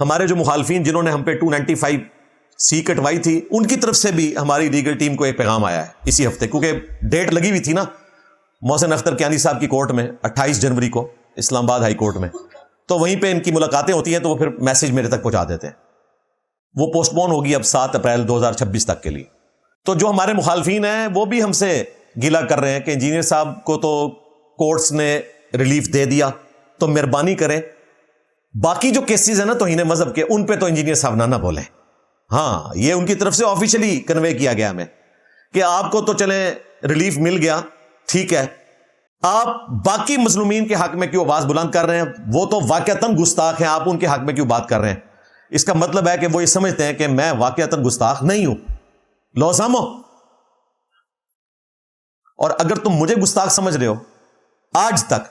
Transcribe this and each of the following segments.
ہمارے جو مخالفین جنہوں نے ہم پہ 295C کٹوائی تھی, ان کی طرف سے بھی ہماری لیگل ٹیم کو ایک پیغام آیا ہے اسی ہفتے, کیونکہ ڈیٹ لگی ہوئی تھی نا محسن اختر کیانی صاحب کی کورٹ میں 28 جنوری کو اسلام آباد ہائی کورٹ میں, تو وہیں پہ ان کی ملاقاتیں ہوتی ہیں, تو وہ پھر میسج میرے تک پہنچا دیتے ہیں. وہ پوسٹ پون ہوگی اب 7 اپریل 2026 تک کے لیے. تو جو ہمارے مخالفین ہیں وہ بھی ہم سے گیلا کر رہے ہیں کہ انجینئر صاحب کو تو کورٹس نے ریلیف دے دیا, تو مہربانی کریں باقی جو کیسز ہیں نا توہین مذہب کے, ان پہ تو انجینئر صاحب نہ بولیں. ہاں یہ ان کی طرف سے آفیشلی کنوے کیا گیا ہمیں کہ آپ کو تو چلیں ریلیف مل گیا, ٹھیک ہے, آپ باقی مظلومین کے حق میں کیوں آواز بلند کر رہے ہیں؟ وہ تو واقعتاً گستاخ ہیں, آپ ان کے حق میں کیوں بات کر رہے ہیں؟ اس کا مطلب ہے کہ وہ یہ سمجھتے ہیں کہ میں واقعتاً گستاخ نہیں ہوں. لو سامو, اور اگر تم مجھے گستاخ سمجھ رہے ہو آج تک,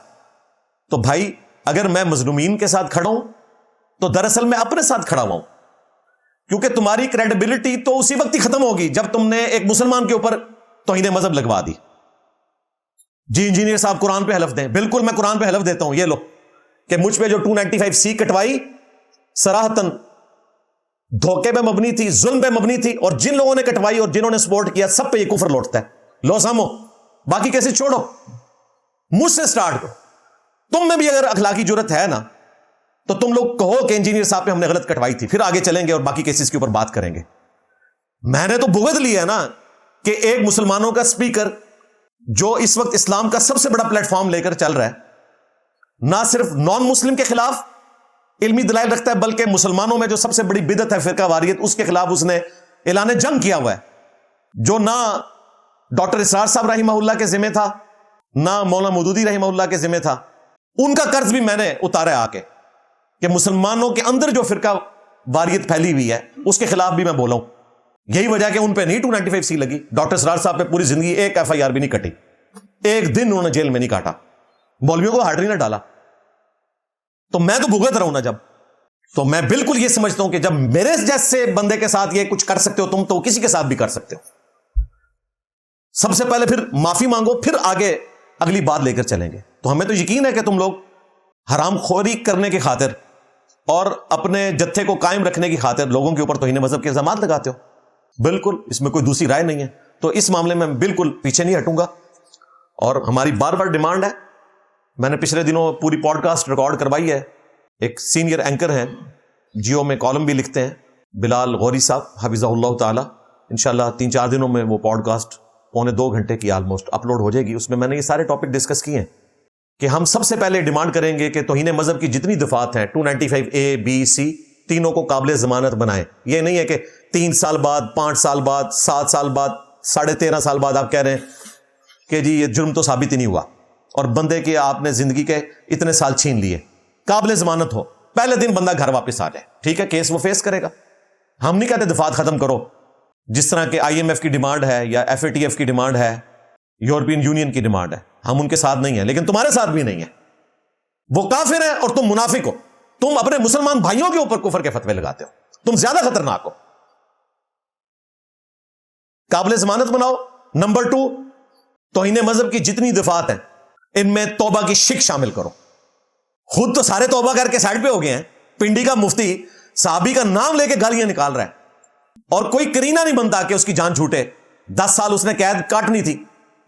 تو بھائی اگر میں مظلومین کے ساتھ کھڑا ہوں تو دراصل میں اپنے ساتھ کھڑا ہوا ہوں, کیونکہ تمہاری کریڈیبلٹی تو اسی وقت ہی ختم ہوگی جب تم نے ایک مسلمان کے اوپر توہین مذہب لگوا دی. جی انجینئر صاحب قرآن پہ حلف دیں. بالکل میں قرآن پہ حلف دیتا ہوں, یہ لو کہ مجھ پہ جو 295C کٹوائی صراحتاً دھوکے پہ مبنی تھی, ظلم پہ مبنی تھی, اور جن لوگوں نے کٹوائی اور جنہوں نے سپورٹ کیا سب پہ یہ کفر لوٹتا ہے. لو سامو, باقی کیسے چھوڑو, مجھ سے سٹارٹ کرو. تم میں بھی اگر اخلاقی جرت ہے نا تو تم لوگ کہو کہ انجینئر صاحب پہ ہم نے غلط کٹوائی تھی, پھر آگے چلیں گے اور باقی کیسز کے اوپر بات کریں گے. میں نے تو بغض لیا ہے نا کہ ایک مسلمانوں کا سپیکر جو اس وقت اسلام کا سب سے بڑا پلیٹ فارم لے کر چل رہا ہے, نہ صرف نان مسلم کے خلاف علمی دلائل رکھتا ہے بلکہ مسلمانوں میں جو سب سے بڑی بدعت ہے فرقہ واریت, اس کے خلاف اس نے اعلان جنگ کیا ہوا ہے, جو نہ ڈاکٹر اسرار صاحب رحمہ اللہ کے ذمہ تھا نہ مولانا مودودی رحمہ اللہ کے ذمہ تھا. ان کا قرض بھی میں نے اتارا آ کے کہ مسلمانوں کے اندر جو فرقہ واریت پھیلی ہوئی ہے اس کے خلاف بھی میں بولا ہوں. یہی وجہ کہ ان پہ نہیں 295C لگی. ڈاکٹر اسرار صاحب پہ پوری زندگی ایک FIR بھی نہیں کٹی, ایک دن انہوں نے جیل میں نہیں کاٹا, مولویوں کو ہارڈ نہیں نہ ڈالا. تو میں تو بھگت رہا ہوں نا جب, تو میں بالکل یہ سمجھتا ہوں کہ جب میرے جیسے بندے کے ساتھ یہ کچھ کر سکتے ہو تم, تو کسی کے ساتھ بھی کر سکتے ہو. سب سے پہلے پھر معافی مانگو, پھر آگے اگلی بات لے کر چلیں گے. تو ہمیں تو یقین ہے کہ تم لوگ حرام خوری کرنے کی خاطر اور اپنے جتھے کو قائم رکھنے کی خاطر لوگوں کے اوپر توہین مذہب کے الزامات لگاتے ہو. بالکل اس میں کوئی دوسری رائے نہیں ہے. تو اس معاملے میں بالکل پیچھے نہیں ہٹوں گا, اور ہماری بار بار ڈیمانڈ ہے. میں نے پچھلے دنوں پوری پوڈ کاسٹ ریکارڈ کروائی ہے. ایک سینئر اینکر ہیں, جیو میں کالم بھی لکھتے ہیں, بلال غوری صاحب حفظہ اللہ تعالی. انشاءاللہ 3-4 دنوں میں وہ پوڈ کاسٹ 1.25 گھنٹے کی آلموسٹ اپلوڈ ہو جائے گی. اس میں میں نے یہ سارے ٹاپک ڈسکس کیے ہیں کہ ہم سب سے پہلے ڈیمانڈ کریں گے کہ توہین مذہب کی جتنی دفعات ہیں 295A B C تینوں کو قابل ضمانت بنائیں. یہ نہیں ہے کہ 3 سال بعد 5 سال بعد 7 سال بعد 13.5 سال بعد آپ کہہ رہے ہیں کہ جی یہ جرم تو ثابت ہی نہیں ہوا, اور بندے کے آپ نے زندگی کے اتنے سال چھین لیے. قابل ضمانت ہو, پہلے دن بندہ گھر واپس آ جائے, ٹھیک ہے, کیس وہ فیس کرے گا. ہم نہیں کہتے دفعات ختم کرو جس طرح کہ IMF کی ڈیمانڈ ہے یا FATF کی ڈیمانڈ ہے, یورپین یونین کی ڈیمانڈ ہے. ہم ان کے ساتھ نہیں ہیں, لیکن تمہارے ساتھ بھی نہیں ہے. وہ کافر ہیں اور تم منافق ہو. تم اپنے مسلمان بھائیوں کے اوپر کفر کے فتوے لگاتے ہو, تم زیادہ خطرناک ہو. قابل ضمانت بناؤ. نمبر 2, توہین مذہب کی جتنی دفعات ہیں ان میں توبہ کی شک شامل کرو. خود تو سارے توبہ کر کے سائڈ پہ ہو گئے ہیں. پنڈی کا مفتی صحابی کا نام لے کے گالیاں نکال رہا ہے, اور کوئی کرینہ نہیں بنتا کہ اس کی جان چھوٹے. 10 سال اس نے قید کاٹنی تھی,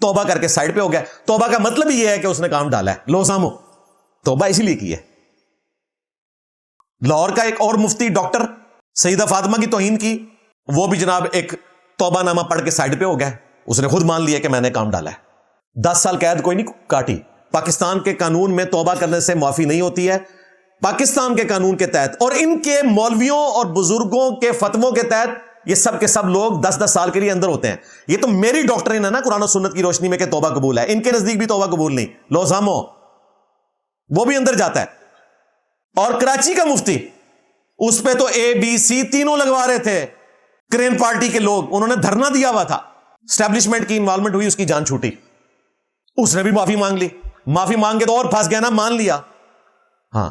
توبہ کر کے سائڈ پہ ہو گیا. توبہ کا مطلب یہ ہے کہ اس نے کام ڈالا ہے. لو سامو, توبہ اسی لیے کی ہے. لاہور کا ایک اور مفتی ڈاکٹر سیدہ فاطمہ کی توہین کی, وہ بھی جناب ایک توبہ نامہ پڑھ کے سائڈ پہ ہو گیا. اس نے خود مان لیا کہ میں نے کام ڈالا ہے. 10 سال قید کوئی نہیں کاٹی. پاکستان کے قانون میں توبہ کرنے سے معافی نہیں ہوتی ہے. پاکستان کے قانون کے تحت اور ان کے مولویوں اور بزرگوں کے فتووں کے تحت یہ سب کے سب لوگ 10-10 سال کے لیے اندر ہوتے ہیں. یہ تو میری ڈاکٹرین ہے نا قرآن و سنت کی روشنی میں کہ توبہ قبول ہے. ان کے نزدیک بھی توبہ قبول نہیں. لو سامو, وہ بھی اندر جاتا ہے. اور کراچی کا مفتی, اس پہ تو A B C تینوں لگوا رہے تھے کرین پارٹی کے لوگ. انہوں نے دھرنا دیا ہوا تھا, اسٹیبلشمنٹ کی انوالومنٹ ہوئی, اس کی جان چھوٹی. اس نے بھی معافی مانگ لی. معافی مانگ کے تو اور پھنس گیا نا, مان لیا. ہاں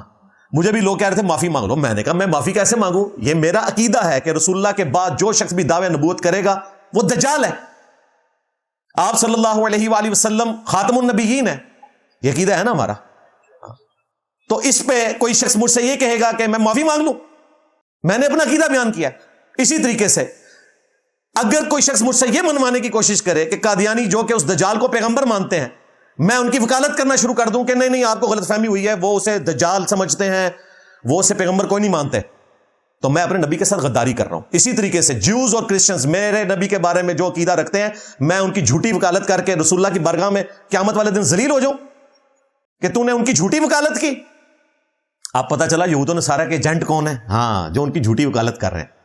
مجھے بھی لوگ کہہ رہے تھے معافی مانگ لو. میں نے کہا میں معافی کیسے مانگوں؟ یہ میرا عقیدہ ہے کہ رسول اللہ کے بعد جو شخص بھی دعوے نبوت کرے گا وہ دجال ہے. آپ صلی اللہ علیہ وآلہ وسلم خاتم النبیین ہے, یہ عقیدہ ہے نا ہمارا. تو اس پہ کوئی شخص مجھ سے یہ کہے گا کہ میں معافی مانگ لوں, میں نے اپنا عقیدہ بیان کیا. اسی طریقے سے اگر کوئی شخص مجھ سے یہ منوانے کی کوشش کرے کہ قادیانی جو کہ اس دجال کو پیغمبر مانتے ہیں, میں ان کی وکالت کرنا شروع کر دوں کہ نہیں نہیں آپ کو غلط فہمی ہوئی ہے, وہ اسے دجال سمجھتے ہیں, وہ اسے پیغمبر کوئی نہیں مانتے, تو میں اپنے نبی کے ساتھ غداری کر رہا ہوں. اسی طریقے سے جیوز اور کرسچنز میرے نبی کے بارے میں جو عقیدہ رکھتے ہیں, میں ان کی جھوٹی وکالت کر کے رسول اللہ کی بارگاہ میں قیامت والے دن ذلیل ہو جاؤں کہ تو نے ان کی جھوٹی وکالت کی. اب پتہ چلا یہود و نصارہ کے ایجنٹ کون ہیں, ہاں, جو ان کی جھوٹی وکالت کر رہے ہیں.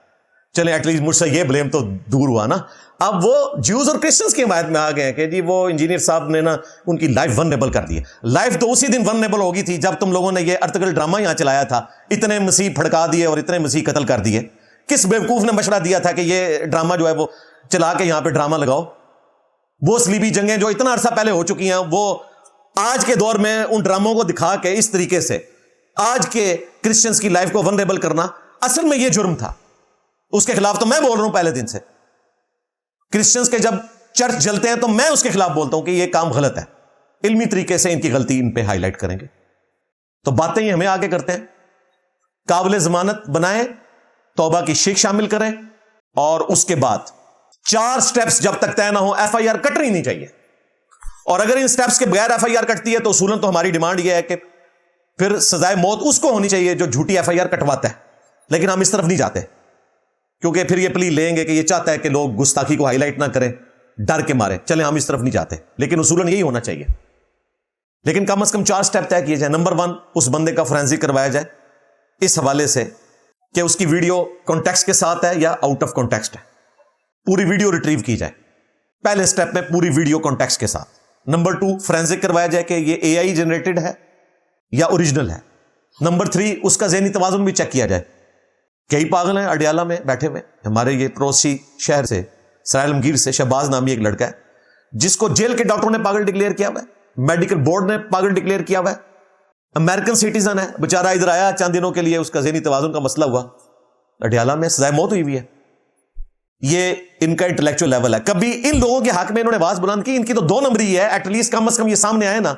چلے ایٹ لیسٹ مجھ سے یہ بلیم تو دور ہوا نا. اب وہ جیوز اور کرسچنز کی حمایت میں آ گئے ہیں کہ جی وہ انجینئر صاحب نے نا ان کی لائف ونریبل کر دی ہے. لائف تو اسی دن ونریبل ہوگی تھی جب تم لوگوں نے یہ ارطغرل ڈرامہ یہاں چلایا تھا, اتنے مسیح پھڑکا دیے اور اتنے مسیح قتل کر دیے. کس بیوقوف نے مشورہ دیا تھا کہ یہ ڈرامہ جو ہے وہ چلا کے یہاں پہ ڈرامہ لگاؤ؟ وہ صلیبی جنگیں جو اتنا عرصہ پہلے ہو چکی ہیں, وہ آج کے دور میں ان ڈراموں کو دکھا کے اس طریقے سے آج کے کرسچنز کی لائف کو ونریبل کرنا, اصل میں یہ جرم تھا. اس کے خلاف تو میں بول رہا ہوں پہلے دن سے. کرسچنز کے جب چرچ جلتے ہیں تو میں اس کے خلاف بولتا ہوں کہ یہ کام غلط ہے. علمی طریقے سے ان کی غلطی ان پہ ہائی لائٹ کریں گے. تو باتیں ہی ہمیں آگے کرتے ہیں. قابل ضمانت بنائیں, توبہ کی شیک شامل کریں, اور اس کے بعد 4 سٹیپس جب تک طے نہ ہو ایف آئی آر کٹنی نہیں چاہیے. اور اگر ان سٹیپس کے بغیر ایف آئی آر کٹتی ہے تو اصولاً تو ہماری ڈیمانڈ یہ ہے کہ پھر سزائے موت اس کو ہونی چاہیے جو جھوٹی ایف آئی آر کٹواتا ہے. لیکن ہم اس طرف نہیں جاتے کیونکہ پھر یہ پلی لیں گے کہ یہ چاہتا ہے کہ لوگ گستاخی کو ہائی لائٹ نہ کریں ڈر کے مارے. چلیں ہم اس طرف نہیں جاتے, لیکن اصولاً یہی ہونا چاہیے. لیکن کم از کم 4 سٹیپ طے کیے جائیں. نمبر 1, اس بندے کا فورینزک کروایا جائے اس حوالے سے کہ اس کی ویڈیو کانٹیکسٹ کے ساتھ ہے یا آؤٹ آف کانٹیکسٹ ہے. پوری ویڈیو ریٹریو کی جائے پہلے سٹیپ میں, پوری ویڈیو کانٹیکسٹ کے ساتھ. نمبر 2, فورینزک کروایا جائے کہ یہ اے آئی جنریٹڈ ہے یا اوریجنل ہے. نمبر 3, اس کا ذہنی توازن بھی چیک کیا جائے. کئی پاگل ہیں اڈیالہ میں بیٹھے ہوئے, ہمارے یہ پڑوسی شہر سے سرائل عالمگیر سے شہباز نامی ایک لڑکا ہے جس کو جیل کے ڈاکٹروں نے پاگل ڈکلیئر کیا ہوا ہے, میڈیکل بورڈ نے پاگل ڈکلیئر کیا ہوا ہے. امریکن سٹیزن ہے بیچارہ, ادھر آیا چند دنوں کے لیے, اس کا ذہنی توازن کا مسئلہ ہوا, اڈیالہ میں سزائے موت ہوئی ہوئی ہے. یہ ان کا انٹلیکچوئل لیول ہے. کبھی ان لوگوں کے حق میں انہوں نے آواز بلند کی, ان کی تو 2 نمبری ہے. ایٹ لیسٹ کم از کم یہ سامنے آئے نا,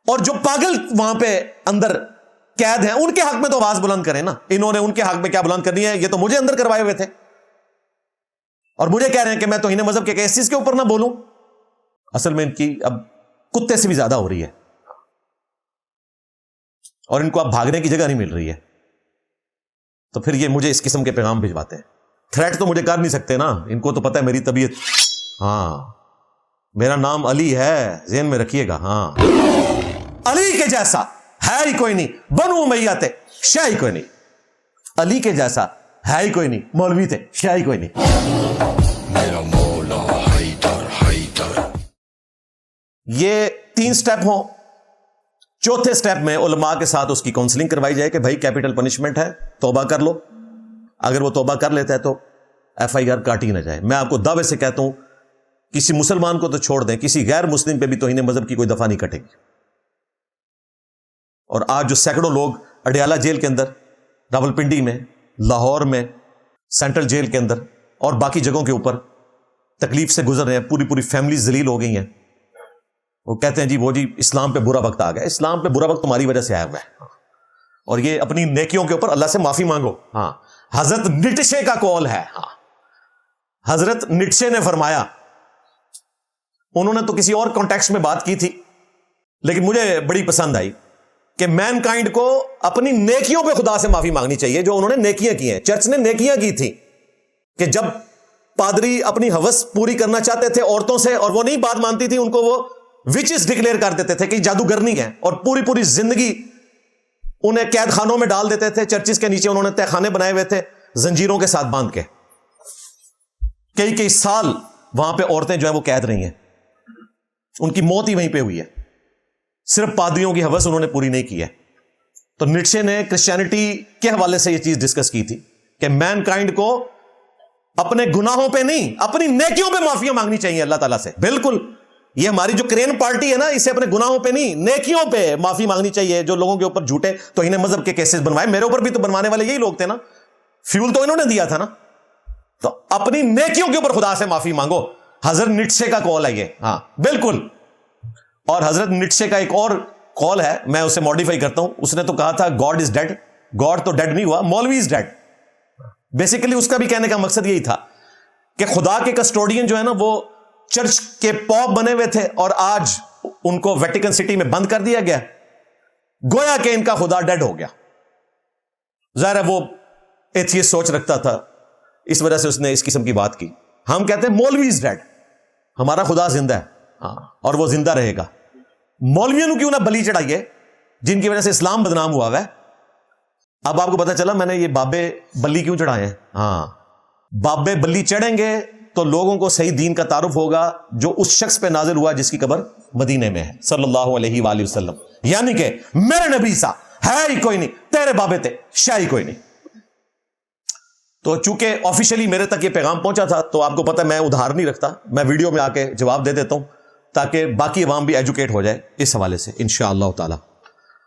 اور جو پاگل وہاں پہ اندر قید ہیں ان کے حق میں تو آواز بلند کریں نا. انہوں نے ان کے حق میں کیا بلند کرنی ہے؟ یہ تو مجھے اندر کروائے ہوئے تھے اور مجھے کہہ رہے ہیں کہ میں توہین مذہب کے کیسز کے اوپر نہ بولوں. اصل میں ان کی اب کتے سے بھی زیادہ ہو رہی ہے اور ان کو اب بھاگنے کی جگہ نہیں مل رہی ہے. تو پھر یہ مجھے اس قسم کے پیغام بھجواتے ہیں. تھریٹ تو مجھے کر نہیں سکتے نا, ان کو تو پتہ ہے میری طبیعت. ہاں, میرا نام علی ہے, ذہن میں رکھیے گا. ہاں, علی کے جیسا ہے ہی کوئی نہیں, بنو امیہ تھے, شاہ ہی کوئی نہیں. علی کے جیسا ہے ہی کوئی نہیں, مولوی تھے, شاہ ہی کوئی نہیں. میرا مولا حیدر حیدر. یہ 3 سٹیپ ہوں. چوتھے سٹیپ میں علماء کے ساتھ اس کی کاؤنسلنگ کروائی جائے کہ بھائی کیپٹل پنشمنٹ ہے, توبہ کر لو. اگر وہ توبہ کر لیتا ہے تو ایف آئی آر کاٹی نہ جائے. میں آپ کو دعوے سے کہتا ہوں کسی مسلمان کو تو چھوڑ دیں, کسی غیر مسلم پہ بھی توہین مذہب کی کوئی دفعہ نہیں کٹے گی. اور آج جو سینکڑوں لوگ اڈیالہ جیل کے اندر, راولپنڈی میں, لاہور میں, سینٹرل جیل کے اندر اور باقی جگہوں کے اوپر تکلیف سے گزر رہے ہیں, پوری پوری فیملی ذلیل ہو گئی ہیں. وہ کہتے ہیں جی وہ جی اسلام پہ برا وقت آ گیا. اسلام پہ برا وقت تمہاری وجہ سے آیا ہوا ہے, اور یہ اپنی نیکیوں کے اوپر اللہ سے معافی مانگو. ہاں, حضرت نیٹشے کا قول ہے. ہاں, حضرت نیٹشے نے فرمایا, انہوں نے تو کسی اور کانٹیکسٹ میں بات کی تھی لیکن مجھے بڑی پسند آئی کہ مین کائنڈ کو اپنی نیکیوں پہ خدا سے معافی مانگنی چاہیے جو انہوں نے نیکیاں کی ہیں. چرچ نے نیکیاں کی تھی کہ جب پادری اپنی ہوس پوری کرنا چاہتے تھے عورتوں سے اور وہ نہیں بات مانتی تھی, ان کو وہ وچز ڈکلیئر کر دیتے تھے کہ جادوگرنی ہے, اور پوری پوری زندگی انہیں قید خانوں میں ڈال دیتے تھے. چرچز کے نیچے انہوں نے تہ خانے بنائے ہوئے تھے زنجیروں کے ساتھ باندھ کے. کئی سال وہاں پہ عورتیں جو ہیں وہ قید رہی ہیں, ان کی موت ہی وہیں پہ ہوئی ہے. صرف پادریوں کی ہوس انہوں نے پوری نہیں کی ہے. تو نیٹشے نے کرسچینٹی کے حوالے سے یہ چیز ڈسکس کی تھی کہ مین کائنڈ کو اپنے گناہوں پہ نہیں, اپنی نیکیوں پہ معافیاں مانگنی چاہیے اللہ تعالیٰ سے. بالکل, یہ ہماری جو کرین پارٹی ہے نا, اسے اپنے گناہوں پہ نہیں نیکیوں پہ معافی مانگنی چاہیے. جو لوگوں کے اوپر جھوٹے توہین مذہب کے کیسز بنوائے, میرے اوپر بھی تو بنوانے والے یہی لوگ تھے نا, فیول تو انہوں نے دیا تھا نا. تو اپنی نیکیوں کے اوپر خدا سے معافی مانگو. حضرت نیٹشے کا قول ہے یہ. ہاں بالکل. اور حضرت نیٹشے کا ایک اور قول ہے, میں اسے ماڈیفائی کرتا ہوں. اس نے تو کہا تھا گاڈ از ڈیڈ. گاڈ تو ڈیڈ نہیں ہوا, مولوی از ڈیڈ. بیسیکلی اس کا بھی کہنے کا مقصد یہی تھا کہ خدا کے کسٹوڈین جو ہے نا وہ چرچ کے پوپ بنے ہوئے تھے اور آج ان کو ویٹیکن سٹی میں بند کر دیا گیا, گویا کہ ان کا خدا ڈیڈ ہو گیا. ظاہر ہے وہ ایتھیسٹ سوچ رکھتا تھا, اس وجہ سے اس نے اس قسم کی بات کی. ہم کہتے ہیں مولوی از ڈیڈ, ہمارا خدا زندہ ہے, ہاں, اور وہ زندہ رہے گا. مولویوں نے کیوں نہ بلی چڑھائیے جن کی وجہ سے اسلام بدنام ہوا ہے. اب آپ کو پتا چلا میں نے یہ بابے بلی کیوں چڑھائے ہیں. ہاں, بابے بلی چڑھیں گے تو لوگوں کو صحیح دین کا تعارف ہوگا جو اس شخص پہ نازل ہوا جس کی قبر مدینے میں ہے صلی اللہ علیہ وآلہ وسلم. یعنی کہ میرے نبی سا ہے ہی کوئی نہیں, تیرے بابے تھے شاہ ہی کوئی نہیں. تو چونکہ آفیشلی میرے تک یہ پیغام پہنچا تھا تو آپ کو پتا میں ادھار نہیں رکھتا, میں ویڈیو میں آ کے جواب دے دیتا ہوں تاکہ باقی عوام بھی ایجوکیٹ ہو جائے اس حوالے سے انشاءاللہ تعالی.